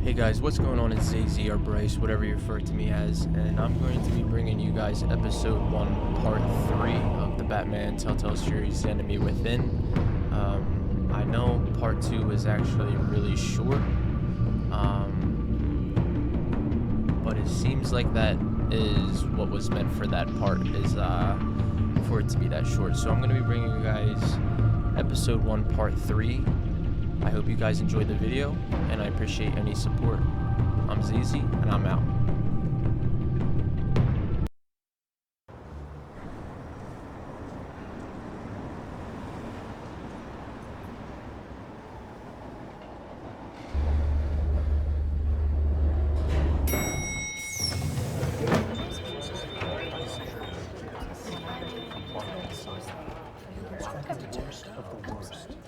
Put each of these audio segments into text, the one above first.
Hey guys, what's going on? It's ZZ or Bryce, whatever you refer to me as, and I'm going to be bringing you guys episode 1, part 3 of the Batman Telltale series, The Enemy Within. I know part 2 is actually really short, but it seems like that is what was meant for that part, is for it to be that short. So I'm going to be bringing you guys episode 1, part 3. I hope you guys enjoyed the video, and I appreciate any support. I'm ZZ, and I'm out.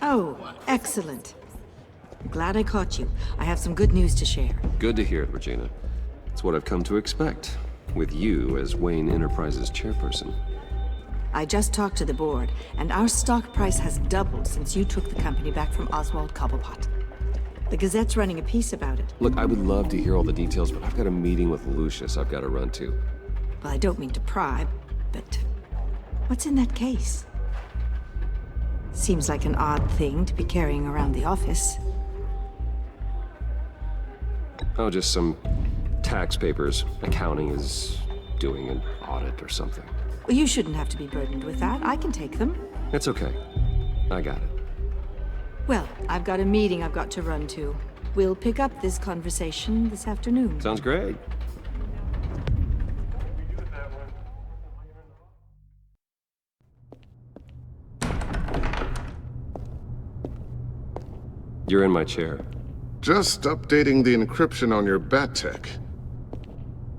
Oh, excellent. Glad I caught you. I have some good news to share. Good to hear it, Regina. It's what I've come to expect, with you as Wayne Enterprises chairperson. I just talked to the board, and our stock price has doubled since you took the company back from Oswald Cobblepot. The Gazette's running a piece about it. Look, I would love to hear all the details, but I've got a meeting with Lucius I've got to run to. Well, I don't mean to pry, but what's in that case? Seems like an odd thing to be carrying around the office. Oh, just some tax papers. Accounting is doing an audit or something. Well, you shouldn't have to be burdened with that. I can take them. It's okay. I got it. Well, I've got a meeting I've got to run to. We'll pick up this conversation this afternoon. Sounds great. You're in my chair. Just updating the encryption on your bat tech.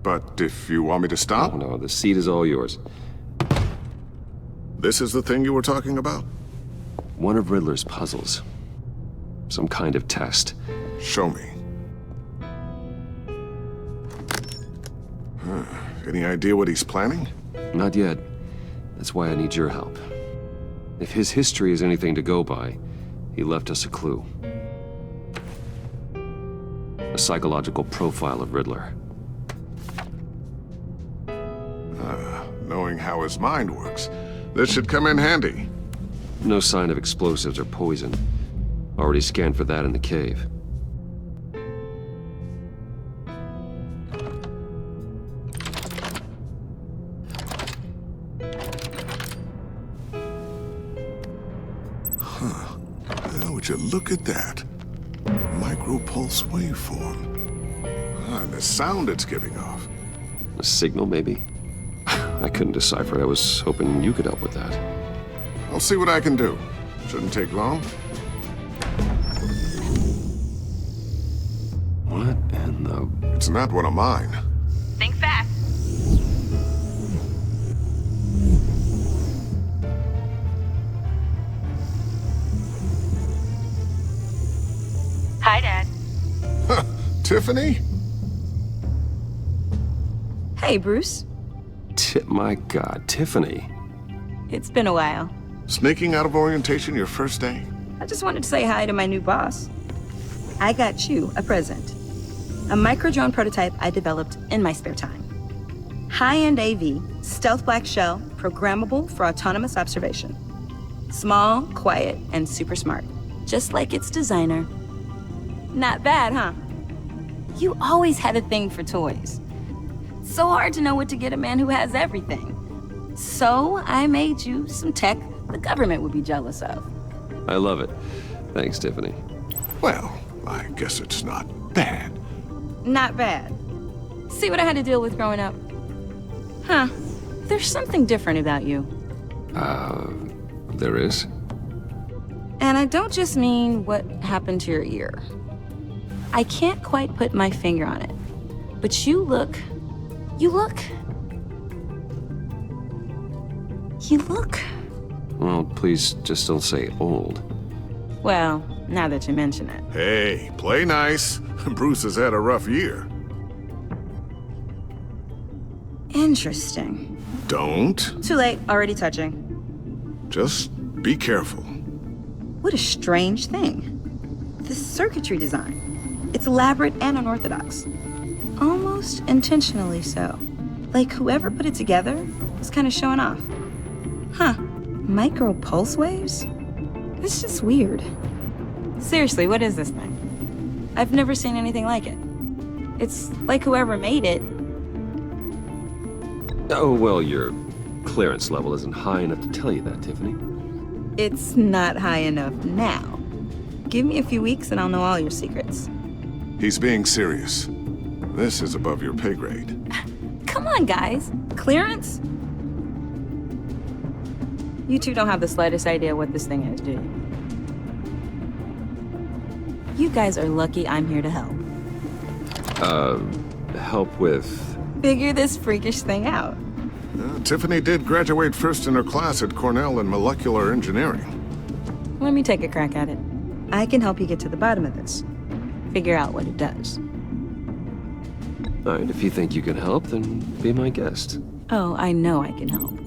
But if you want me to stop, Oh, no, the seat is all yours. this is the thing you were talking about? One of Riddler's puzzles. Some kind of test. Show me. Any idea what he's planning? Not yet. That's why I need your help. If his history is anything to go by, he left us a clue. A psychological profile of Riddler. Knowing how his mind works, this should come in handy. No sign of explosives or poison. Already scanned for that in the cave. Would you look at that? Micropulse waveform. And the sound it's giving off. A signal, maybe? I couldn't decipher it. I was hoping you could help with that. I'll see what I can do. Shouldn't take long. What in the... It's not one of mine. Think fast. Hi, Dad. Tiffany? Hey, Bruce. My God, Tiffany. It's been a while. Sneaking out of orientation your first day? I just wanted to say hi to my new boss. I got you a present. A micro-drone prototype I developed in my spare time. High-end AV, stealth black shell, programmable for autonomous observation. Small, quiet, and super smart. Just like its designer. Not bad, huh? You always had a thing for toys. So hard to know what to get a man who has everything. So I made you some tech the government would be jealous of. I love it. Thanks, Tiffany. Well, I guess it's not bad. Not bad. See what I had to deal with growing up? Huh. There's something different about you. There is? And I don't just mean what happened to your ear. I can't quite put my finger on it. But you look... Well, please just don't say old. Well, now that you mention it. Hey, play nice. Bruce has had a rough year. Interesting. Don't. Too late, already touching. Just be careful. What a strange thing. The circuitry design. It's elaborate and unorthodox. Almost intentionally so. Like whoever put it together was kind of showing off. Huh. Micro pulse waves? It's just weird. Seriously, what is this thing? I've never seen anything like it. It's like whoever made it. Oh, well, your clearance level isn't high enough to tell you that, Tiffany. It's not high enough now. Give me a few weeks and I'll know all your secrets. He's being serious. This is above your pay grade. Come on, guys. Clearance? You two don't have the slightest idea what this thing is, do you? You guys are lucky I'm here to help. Help with... Figure this freakish thing out. Tiffany did graduate first in her class at Cornell in molecular engineering. Let me take a crack at it. I can help you get to the bottom of this. Figure out what it does. All right, if you think you can help, then be my guest. Oh, I know I can help.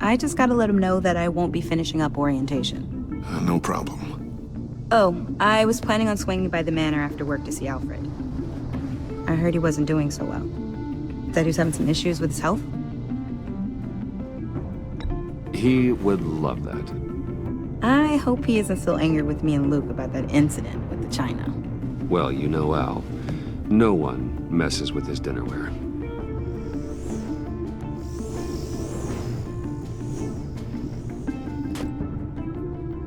I just gotta let him know that I won't be finishing up orientation. No problem. Oh, I was planning on swinging by the manor after work to see Alfred. I heard he wasn't doing so well. That he was having some issues with his health? He would love that. I hope he isn't still angry with me and Luke about that incident with the china. Well, you know Al. No one messes with his dinnerware.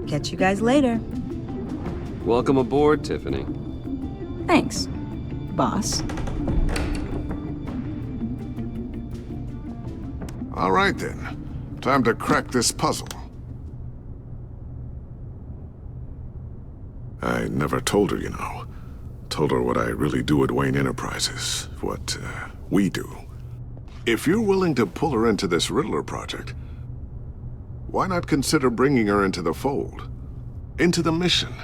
Catch you guys later. Welcome aboard, Tiffany. Thanks, boss. All right then. Time to crack this puzzle. I never told her, you know. Told her what I really do at Wayne Enterprises. What, we do. If you're willing to pull her into this Riddler project, why not consider bringing her into the fold? Into the mission?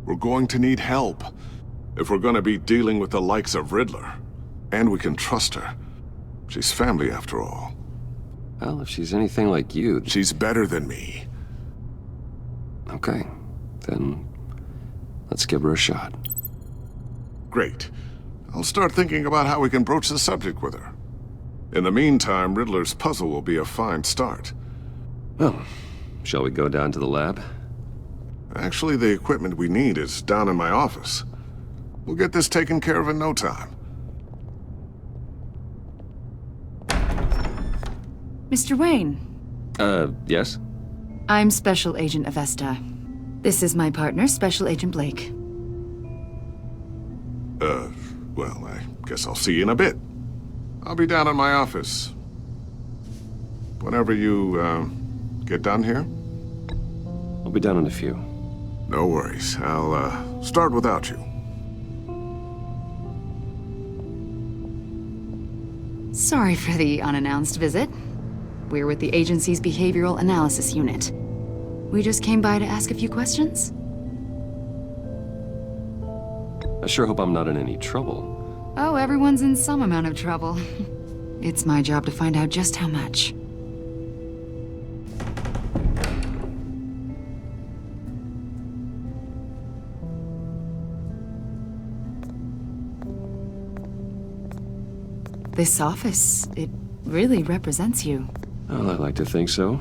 We're going to need help if we're going to be dealing with the likes of Riddler. And we can trust her. She's family after all. Well, if she's anything like you... She's better than me. Okay, then let's give her a shot. Great. I'll start thinking about how we can broach the subject with her. In the meantime, Riddler's puzzle will be a fine start. Well, shall we go down to the lab? Actually, the equipment we need is down in my office. We'll get this taken care of in no time. Mr. Wayne. Yes? I'm Special Agent Avesta. This is my partner, Special Agent Blake. Well, I guess I'll see you in a bit. I'll be down in my office. Whenever you, get done here? I'll be down in a few. No worries. I'll, start without you. Sorry for the unannounced visit. We're with the agency's Behavioral Analysis Unit. We just came by to ask a few questions. I sure hope I'm not in any trouble. Oh, everyone's in some amount of trouble. It's my job to find out just how much. This office, it really represents you. Well, I'd like to think so.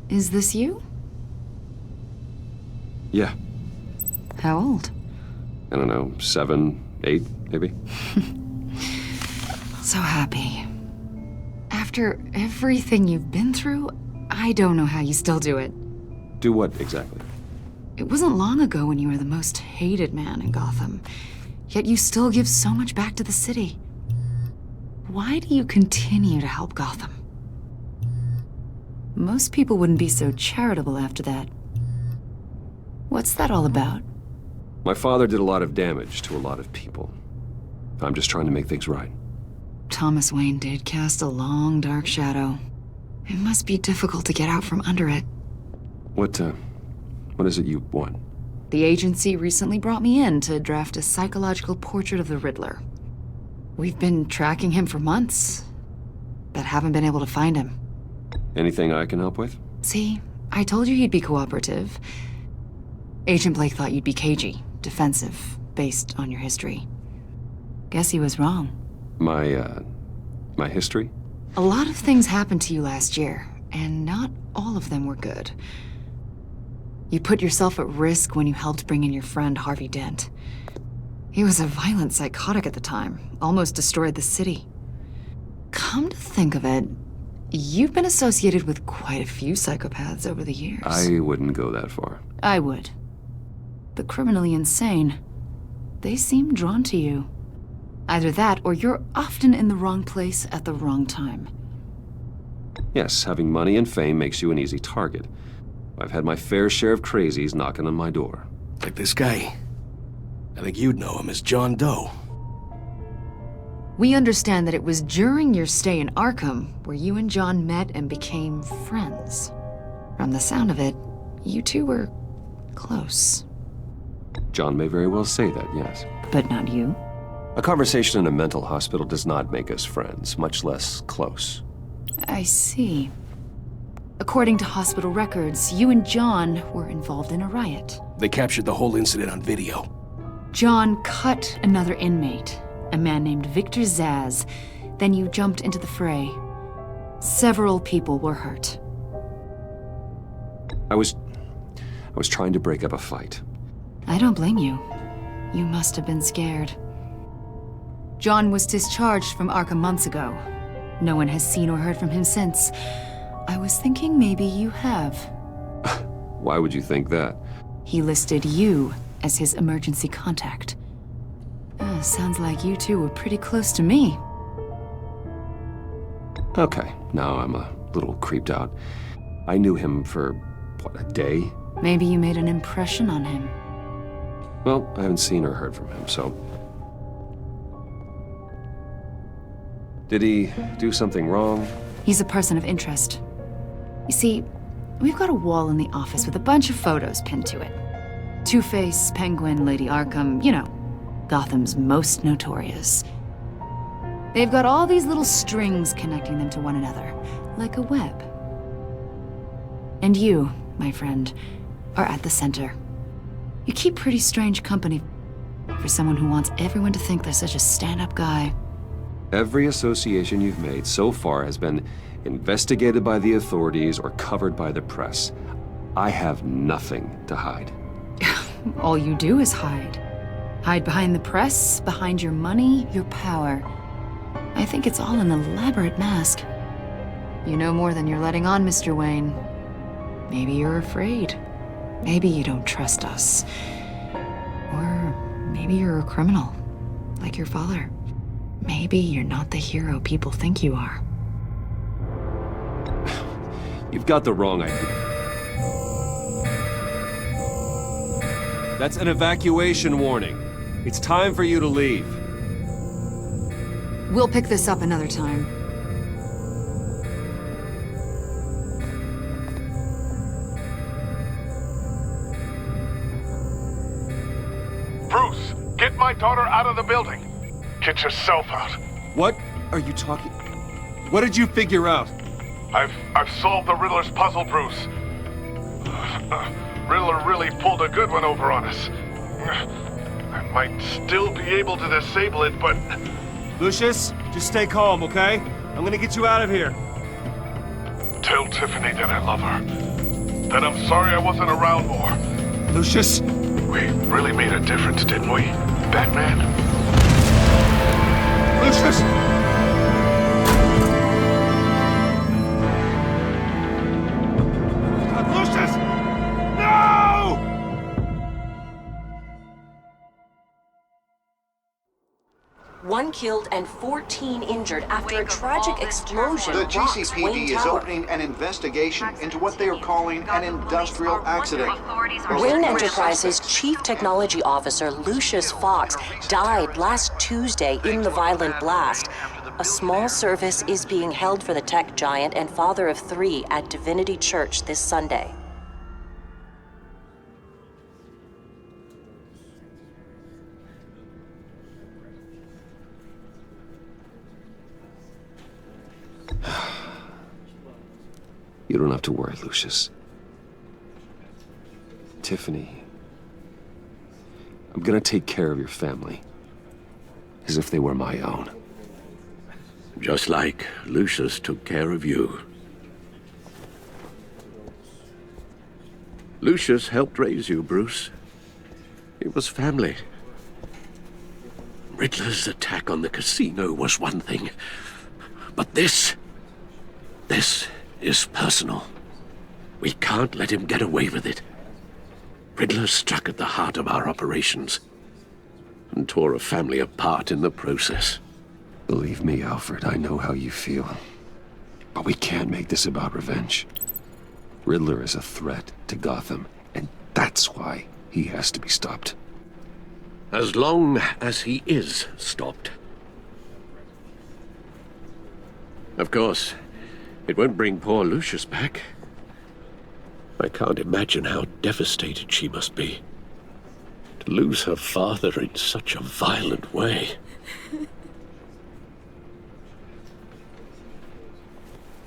Is this you? Yeah. How old? I don't know, 7, 8, maybe? So happy. After everything you've been through, I don't know how you still do it. Do what, exactly? It wasn't long ago when you were the most hated man in Gotham, yet you still give so much back to the city. Why do you continue to help Gotham? Most people wouldn't be so charitable after that. What's that all about? My father did a lot of damage to a lot of people. I'm just trying to make things right. Thomas Wayne did cast a long, dark shadow. It must be difficult to get out from under it. What is it you want? The agency recently brought me in to draft a psychological portrait of the Riddler. We've been tracking him for months, but haven't been able to find him. Anything I can help with? See, I told you he'd be cooperative. Agent Blake thought you'd be cagey, defensive, based on your history. Guess he was wrong. My history? A lot of things happened to you last year, and not all of them were good. You put yourself at risk when you helped bring in your friend Harvey Dent. He was a violent psychotic at the time, almost destroyed the city. Come to think of it, you've been associated with quite a few psychopaths over the years. I wouldn't go that far. I would. The criminally insane, they seem drawn to you. Either that, or you're often in the wrong place at the wrong time. Yes, having money and fame makes you an easy target. I've had my fair share of crazies knocking on my door. Like this guy. I think you'd know him as John Doe. We understand that it was during your stay in Arkham where you and John met and became friends. From the sound of it, you two were close. John may very well say that, yes. But not you. A conversation in a mental hospital does not make us friends, much less close. I see. According to hospital records, you and John were involved in a riot. They captured the whole incident on video. John cut another inmate, a man named Victor Zaz. Then you jumped into the fray. Several people were hurt. I was trying to break up a fight. I don't blame you. You must have been scared. John was discharged from Arkham months ago. No one has seen or heard from him since. I was thinking maybe you have. Why would you think that? He listed you as his emergency contact. Sounds like you two were pretty close to me. Okay, now I'm a little creeped out. I knew him for, what, a day? Maybe you made an impression on him. Well, I haven't seen or heard from him, so... Did he do something wrong? He's a person of interest. You see, we've got a wall in the office with a bunch of photos pinned to it. Two-Face, Penguin, Lady Arkham, you know, Gotham's most notorious. They've got all these little strings connecting them to one another, like a web. And you, my friend, are at the center. You keep pretty strange company for someone who wants everyone to think they're such a stand-up guy. Every association you've made so far has been investigated by the authorities or covered by the press. I have nothing to hide. All you do is hide. Hide behind the press, behind your money, your power. I think it's all an elaborate mask. You know more than you're letting on, Mr. Wayne. Maybe you're afraid. Maybe you don't trust us. Or maybe you're a criminal, like your father. Maybe you're not the hero people think you are. You've got the wrong idea. That's an evacuation warning. It's time for you to leave. We'll pick this up another time. Bruce, get my daughter out of the building. Get yourself out. What are you talking? What did you figure out? I've solved the Riddler's puzzle, Bruce. Riddler really pulled a good one over on us. I might still be able to disable it, but... Lucius, just stay calm, okay? I'm gonna get you out of here. Tell Tiffany that I love her. That I'm sorry I wasn't around more. Lucius? We really made a difference, didn't we, Batman? Lucius! Lucius! No! One killed and 14 injured after a tragic explosion The rocks GCPD Wayne is Tower. opening an investigation into what they are calling an industrial accident. Wayne Enterprises' Chief Technology Officer Lucius Fox died last Tuesday in the violent blast. A small service is being held for the tech giant and father of 3 at Divinity Church this Sunday. You don't have to worry, Lucius. Tiffany, I'm gonna take care of your family. As if they were my own. Just like Lucius took care of you. Lucius helped raise you, Bruce. It was family. Riddler's attack on the casino was one thing. But this is personal. We can't let him get away with it. Riddler struck at the heart of our operations and tore a family apart in the process. Believe me, Alfred, I know how you feel. But we can't make this about revenge. Riddler is a threat to Gotham, and that's why he has to be stopped. As long as he is stopped. Of course, it won't bring poor Lucius back. I can't imagine how devastated she must be. To lose her father in such a violent way.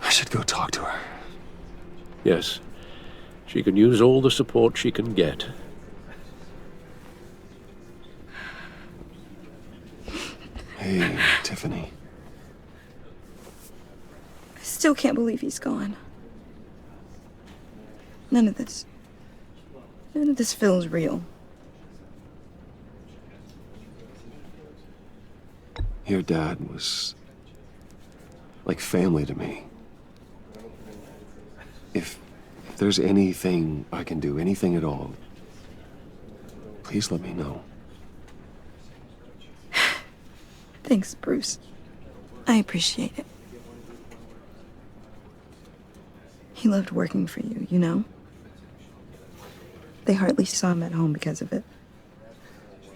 I should go talk to her. Yes, she can use all the support she can get. Hey, Tiffany. I still can't believe he's gone. None of this feels real. Your dad was like family to me. If there's anything I can do, anything at all, please let me know. Thanks, Bruce. I appreciate it. He loved working for you, you know? They hardly saw him at home because of it.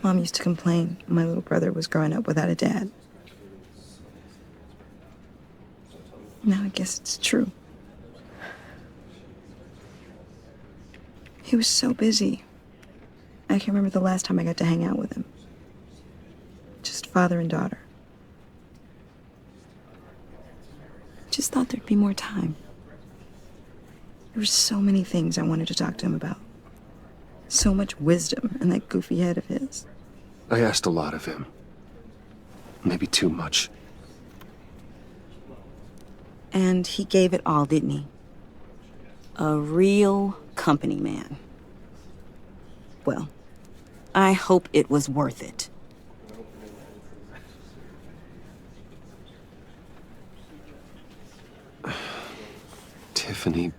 Mom used to complain my little brother was growing up without a dad. Now I guess it's true. He was so busy. I can't remember the last time I got to hang out with him. Just father and daughter. Just thought there'd be more time. There were so many things I wanted to talk to him about. So much wisdom in that goofy head of his. I asked a lot of him. Maybe too much. And he gave it all, didn't he? A real company man. Well, I hope it was worth it. Tiffany.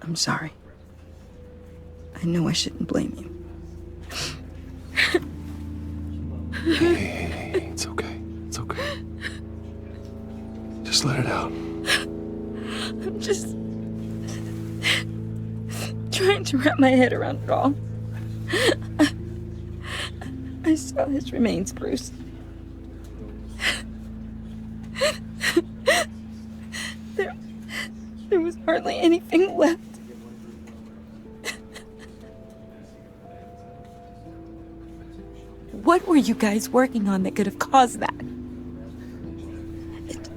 I'm sorry. I know I shouldn't blame you. Hey, it's okay. It's okay. Just let it out. I'm just trying to wrap my head around it all. I saw his remains, Bruce. There was hardly anything left. What were you guys working on that could have caused that?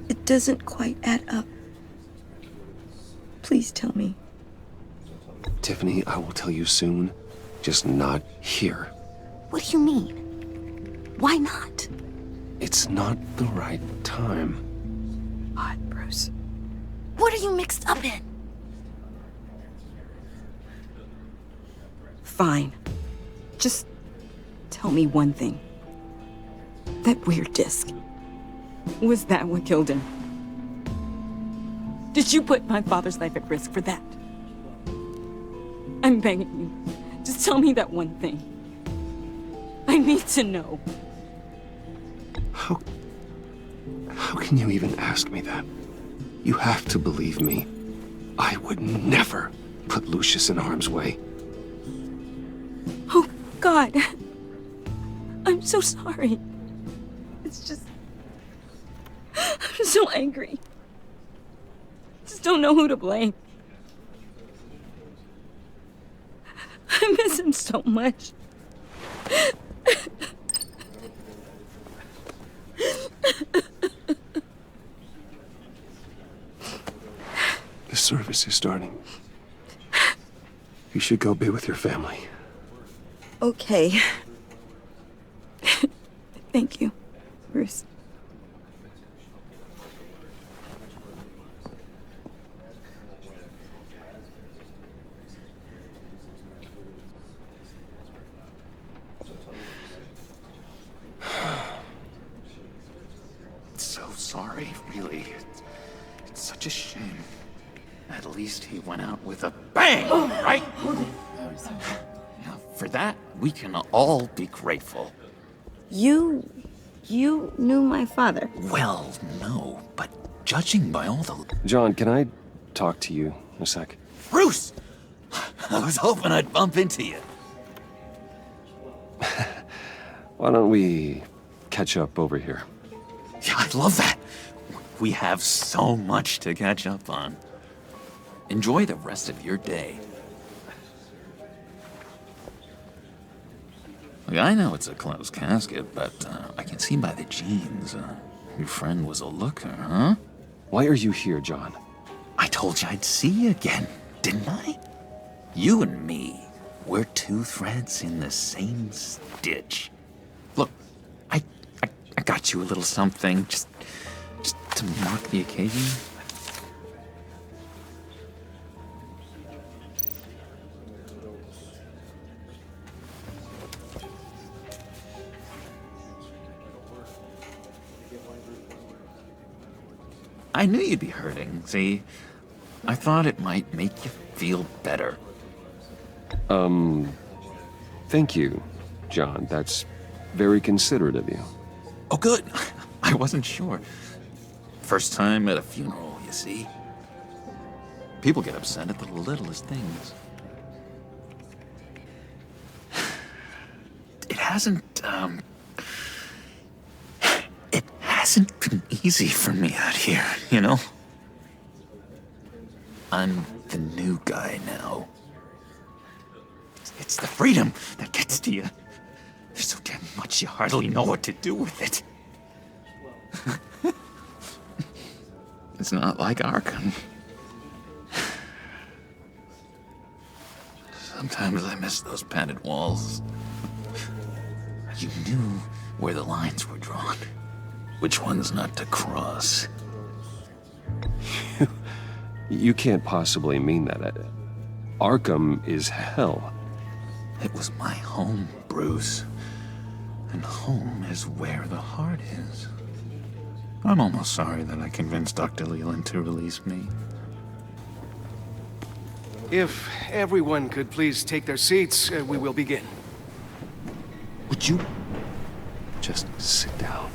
It doesn't quite add up. Please tell me. Tiffany, I will tell you soon. Just not here. What do you mean? Why not? It's not the right time. What, Bruce? What are you mixed up in? Fine. Just tell me one thing. That weird disc. Was that what killed him? Did you put my father's life at risk for that? I'm begging you. Just tell me that one thing. I need to know. How can you even ask me that? You have to believe me. I would never put Lucius in harm's way. Oh, God. I'm so sorry. It's just... I'm so angry. Just don't know who to blame. I miss him so much. The service is starting. You should go be with your family. Okay. Thank you, Bruce. So sorry, really. It's such a shame. At least he went out with a bang, right? Now, for that, we can all be grateful. You knew my father. Well, no, but judging by all the... John, can I talk to you a sec? Bruce! I was hoping I'd bump into you. Why don't we catch up over here? Yeah, I love that. We have so much to catch up on. Enjoy the rest of your day. Look, I know it's a closed casket, but I can see by the jeans, your friend was a looker, huh? Why are you here, John? I told you I'd see you again, didn't I? You and me, we're two threads in the same stitch. Look, I got you a little something, just to mark the occasion. I knew you'd be hurting, see? I thought it might make you feel better. Thank you, John. That's very considerate of you. Oh, good. I wasn't sure. First time at a funeral, you see? People get upset at the littlest things. It hasn't been easy for me out here, you know? I'm the new guy now. It's the freedom that gets to you. There's so damn much you hardly know what to do with it. It's not like Arkham. Sometimes I miss those padded walls. You knew where the lines were drawn. Which ones not to cross. You can't possibly mean that. Arkham is hell. It was my home, Bruce. And home is where the heart is. I'm almost sorry that I convinced Dr. Leland to release me. If everyone could please take their seats, we will begin. Would you Just sit down.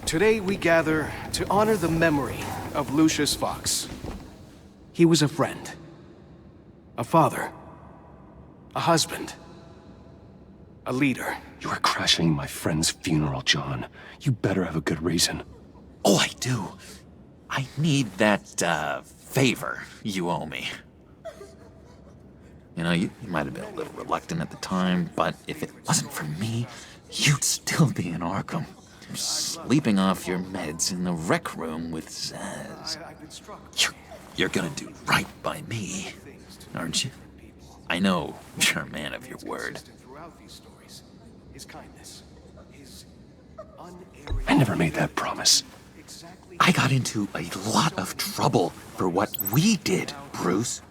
Today we gather to honor the memory of Lucius Fox. He was a friend, a father, a husband, a leader. You are crashing my friend's funeral, John. You better have a good reason. Oh, I do. I need that, favor you owe me. You know, you might have been a little reluctant at the time, but if it wasn't for me, you'd still be in Arkham. Sleeping off your meds in the rec room with Zaz. You're gonna do right by me, aren't you? I know you're a man of your word. I never made that promise. I got into a lot of trouble for what we did, Bruce.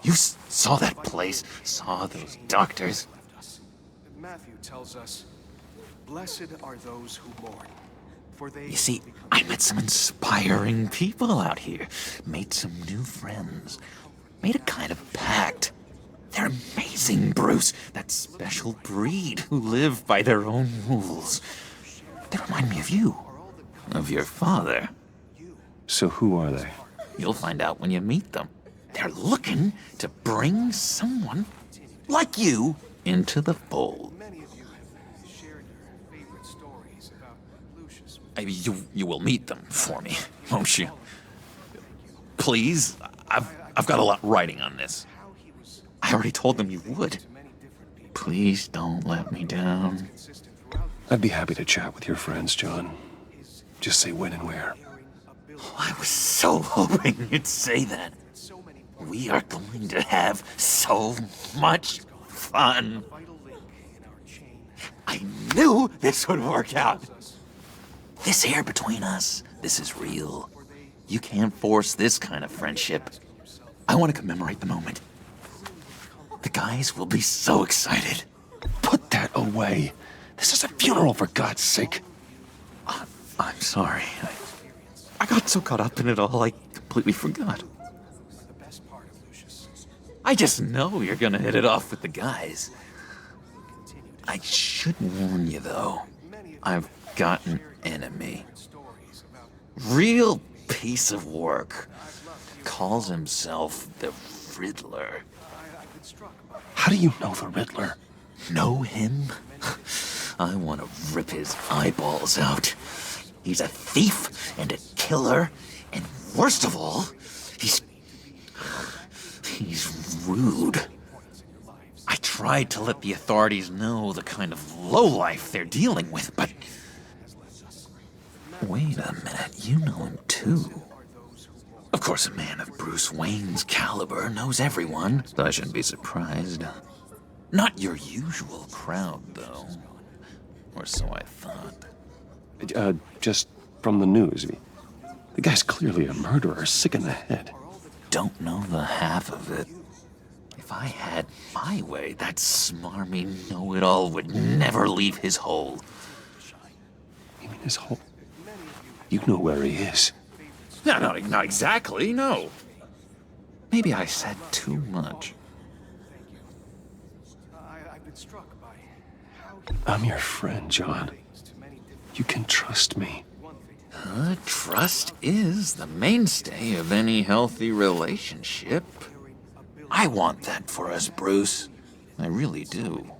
You saw that place, saw those doctors. Matthew tells us, "Blessed are those who mourn, for they..." You see, I met some inspiring people out here, made some new friends, made a kind of pact. They're amazing, Bruce, that special breed who live by their own rules. They remind me of you, of your father. So who are they? You'll find out when you meet them. They're looking to bring someone like you into the fold. You will meet them for me, won't you? Please, I've got a lot riding on this. I already told them you would. Please don't let me down. I'd be happy to chat with your friends, John. Just say when and where. Oh, I was so hoping you'd say that. We are going to have so much fun. I knew this would work out. This here between us, this is real. You can't force this kind of friendship. I want to commemorate the moment. The guys will be so excited. Put that away. This is a funeral, for God's sake. I'm sorry. I got so caught up in it all, I completely forgot. I just know you're gonna hit it off with the guys. I should warn you, though. I've got an enemy. Real piece of work. Calls himself the Riddler. How do you know the Riddler? Know him? I want to rip his eyeballs out. He's a thief and a killer, and worst of all, he's rude. I tried to let the authorities know the kind of lowlife they're dealing with, but... Wait a minute, you know him too. Of course, a man of Bruce Wayne's caliber knows everyone, so I shouldn't be surprised. Not your usual crowd, though. Or so I thought. Just from the news. The guy's clearly a murderer, sick in the head. Don't know the half of it. If I had my way, that smarmy know-it-all would never leave his hole. You mean his hole? You know where he is. No, not exactly, no. Maybe I said too much. I'm your friend, John. You can trust me. Trust is the mainstay of any healthy relationship. I want that for us, Bruce. I really do.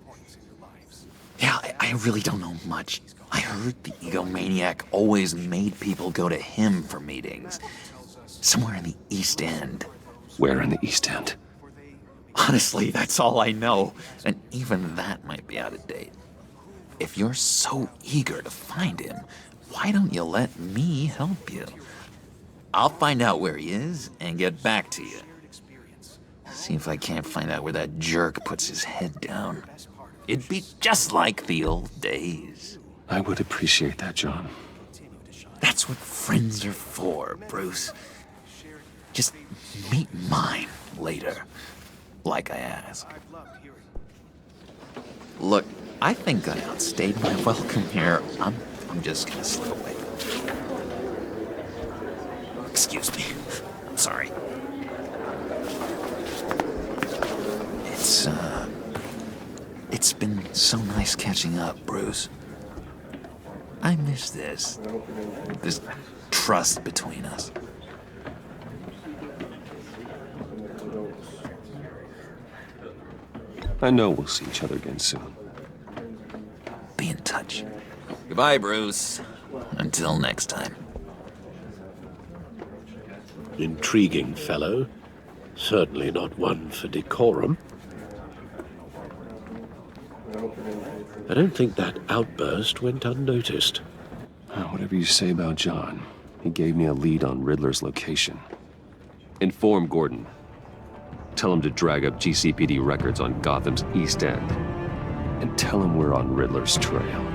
Yeah, I really don't know much. I heard the egomaniac always made people go to him for meetings. Somewhere in the East End. Where in the East End? Honestly, that's all I know. And even that might be out of date. If you're so eager to find him, why don't you let me help you? I'll find out where he is and get back to you. See if I can't find out where that jerk puts his head down. It'd be just like the old days. I would appreciate that, John. That's what friends are for, Bruce. Just meet mine later, like I asked. Look, I think I outstayed my welcome here. I'm just gonna slip away. Excuse me. I'm sorry. It's been so nice catching up, Bruce. I miss this trust between us. I know we'll see each other again soon. Be in touch. Goodbye, Bruce. Until next time. Intriguing fellow. Certainly not one for decorum. I don't think that outburst went unnoticed. Whatever you say about John, he gave me a lead on Riddler's location. Inform Gordon. Tell him to drag up GCPD records on Gotham's East End. And tell him we're on Riddler's trail.